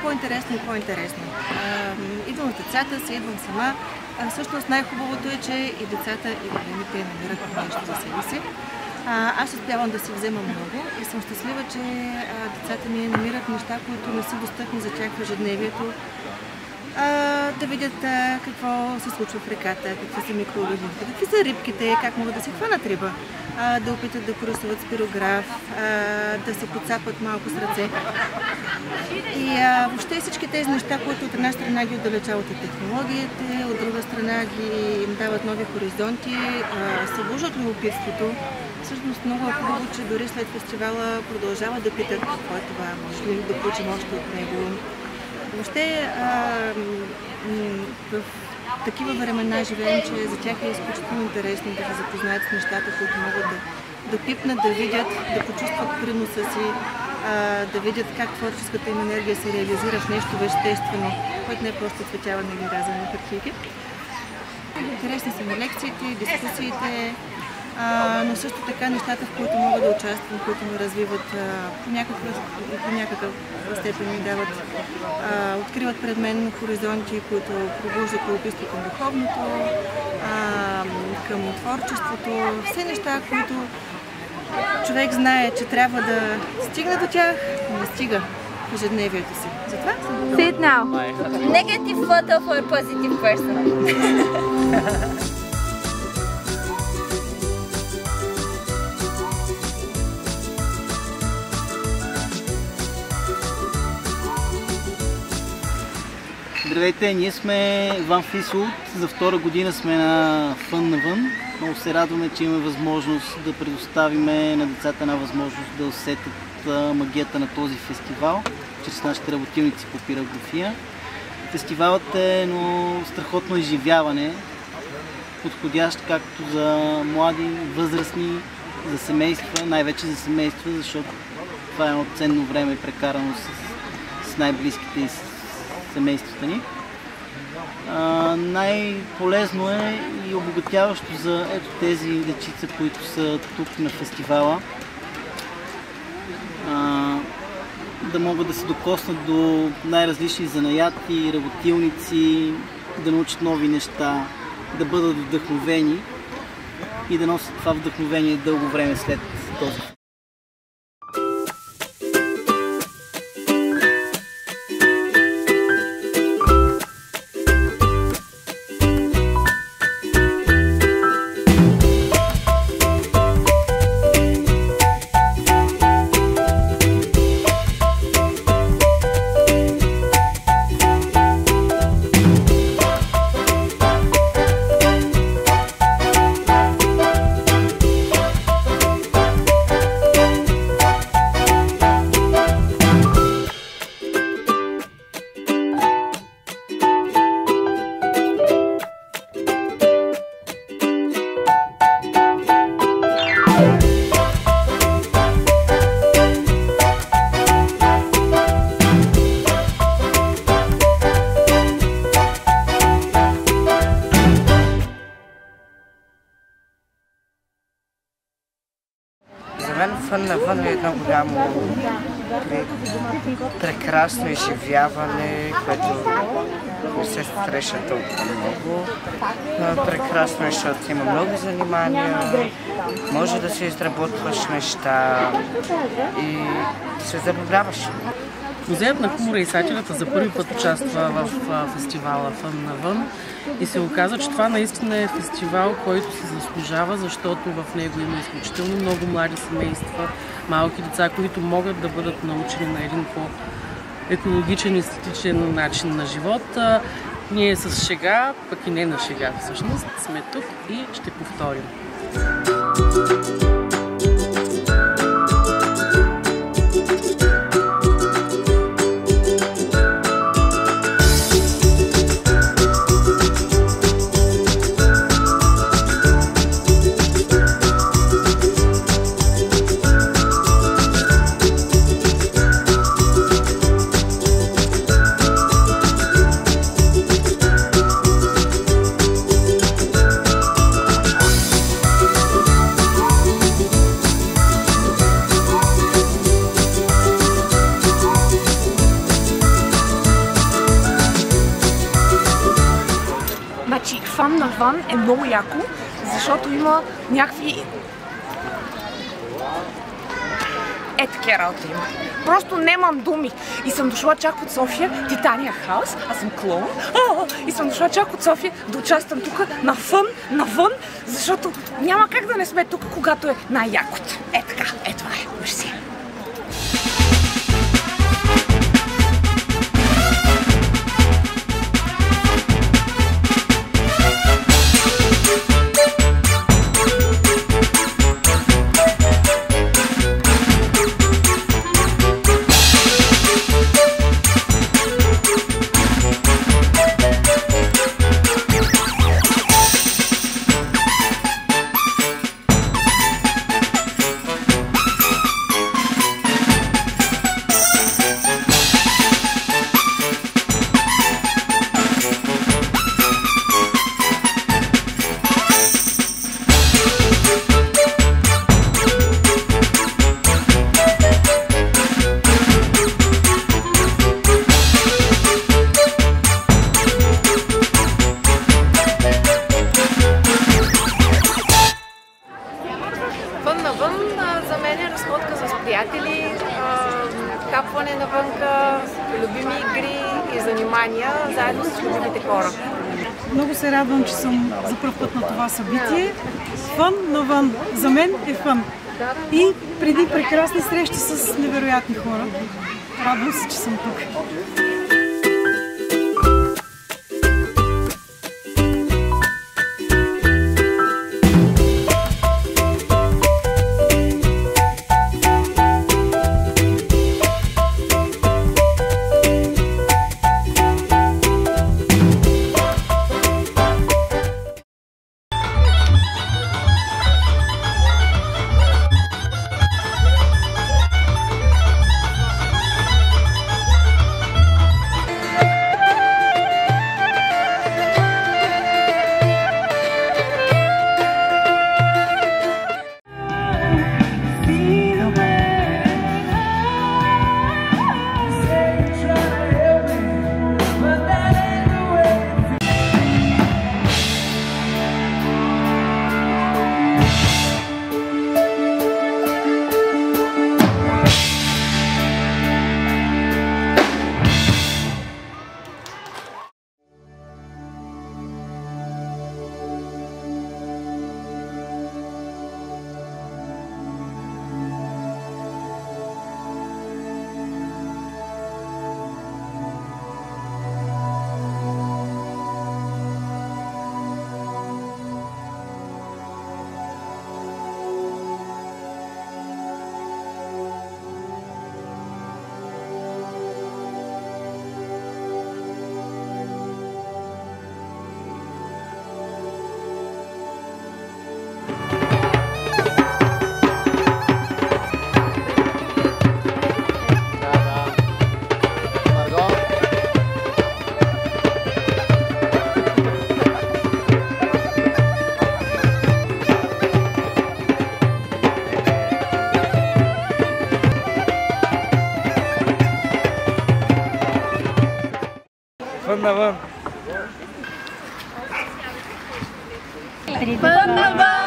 по-интересно и по-интересно. Идвам с децата си, идвам сама. Всъщност най-хубавото е, че и децата, и големите намират нещо за себе си. Аз успявам да си взема много и съм щастлива, че децата ми намират неща, които не са достъпни за тях в ежедневието. Да видят какво се случва в реката, какви са микроорганизмите, какви са рибките, как могат да се хванат риба, да опитат да порисуват спирограф, да се подцапат малко с ръце. И въобще всички тези неща, които от една страна ги отдалечават от технологиите, от друга страна им дават нови хоризонти, събуждат любопитството. Всъщност много е хубаво, че дори след фестивала продължават да питат какво е това, може ли да получим още от него. Въобще в такива времена живеем, че за тях е изключително интересно да се запознаят с нещата, които могат да пипнат, да видят, да почувстват приноса си, да видят как творческата им енергия се реализира в нещо естествено, което не е просто цветяване или разане на хартийки. Интересни са ми лекциите, дискусиите, но също така нещата, в които мога да участвам, които ме развиват по някакъв степен ми дават, откриват пред мен хоризонти, които пробуждат любопитство към духовното, към творчеството, все неща, които човек знае, че трябва да стигне до тях, но не стига в ежедневието си. Затова съм... Say it now. Negative photo for a positive person. Здравейте, ние сме Иван Фисулт, за втора година сме на Фън навън. Много се радваме, че имаме възможност да предоставим на децата една възможност да усетят магията на този фестивал, чрез нашите работилници по пирография. Фестивалът е едно страхотно изживяване, подходящ както за млади, възрастни, за семейства, най-вече за семейства, защото това е едно ценно време, прекарано с най-близките и семействата ни. Най-полезно е и обогатяващо за ето тези дечица, които са тук на фестивала, да могат да се докоснат до най-различни занаяти, работилници, да научат нови неща, да бъдат вдъхновени и да носят това вдъхновение дълго време след този. За мен Фън навън е едно голямо, прекрасно изживяване, което не се среща толкова много. Прекрасно е, защото има много занимания, може да се изработваш неща и се забавляваш. Музеят на хумора и сатирата за първи път участва в фестивала Фън навън и се оказа, че това наистина е фестивал, който се заслужава, защото в него има изключително много млади семейства, малки деца, които могат да бъдат научени на един по-екологичен и естетичен начин на живот. Ние с шега, пък и не на шега всъщност, сме тук и ще повторим. навън е много яко, защото има някакви... такива работи има. Просто нямам думи. И съм дошла чак от София, Титания Хаус, аз съм клоун. И съм дошла чак от София да участвам тук навън, защото няма как да не сме тук, когато е най-якото. Така, това е. Мерси. Фън навън за мен е разходка с приятели, капване навънка, любими игри и занимания заедно с любимите хора. Много се радвам, че съм за пръв път на това събитие. Фън навън. За мен е фън. И преди прекрасни срещи с невероятни хора. Радвам се, че съм тук. Фън навън! Фън навън!